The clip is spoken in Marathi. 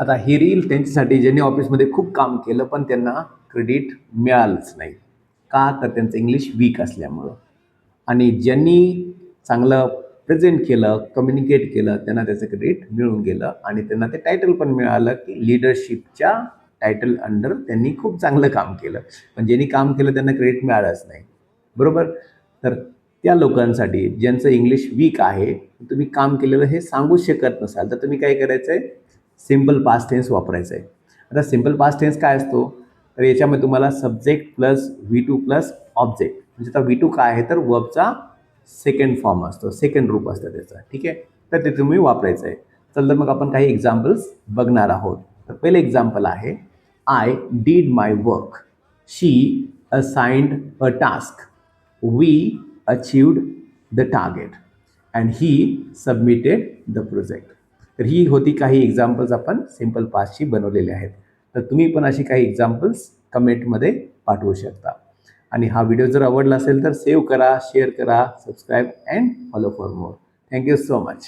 आता हे रील त्यांच्यासाठी ज्यांनी ऑफिसमध्ये खूप काम केलं पण त्यांना क्रेडिट मिळालंच नाही. का? तर त्यांचं इंग्लिश वीक असल्यामुळं. आणि ज्यांनी चांगलं प्रेझेंट केलं, कम्युनिकेट केलं, त्यांना त्याचं क्रेडिट मिळून गेलं आणि त्यांना ते टायटल पण मिळालं की लीडरशिपच्या टायटल अंडर त्यांनी खूप चांगलं काम केलं. पण ज्यांनी काम केलं त्यांना क्रेडिट मिळालंच नाही. बरोबर? तर त्या लोकांसाठी ज्यांचं इंग्लिश वीक आहे, तुम्ही काम केलेलं हे सांगू शकत नसाल, तर तुम्ही काय करायचं आहे, सिम्पल पास्ट टेन्स वापरायचं आहे. आता सिम्पल पास्ट टेन्स काय असतो? तर याच्यामध्ये तुम्हाला subject plus V2 plus object, म्हणजे आता V2 काय आहे, तर वर्बचा सेकंड फॉर्म असतो, सेकंड रूप असतं त्याचं. ठीक आहे, तर ते तुम्ही वापरायचं आहे. चल तर मग आपण काही एक्झाम्पल्स बघणार आहोत. तर पहिले एक्झाम्पल आहे, I did my work, she assigned a task, we achieved the target and he submitted the project. तर ही होती काही एक्झाम्पल्स आपण सिम्पल पास्टची बनवलेले आहेत. तर तुम्ही पण अशी काही एक्झाम्पल्स कमेंटमध्ये पाठवू शकता. आणि हा व्हिडिओ जर आवडला असेल तर सेव्ह करा, शेअर करा, subscribe and follow for more. Thank you so much.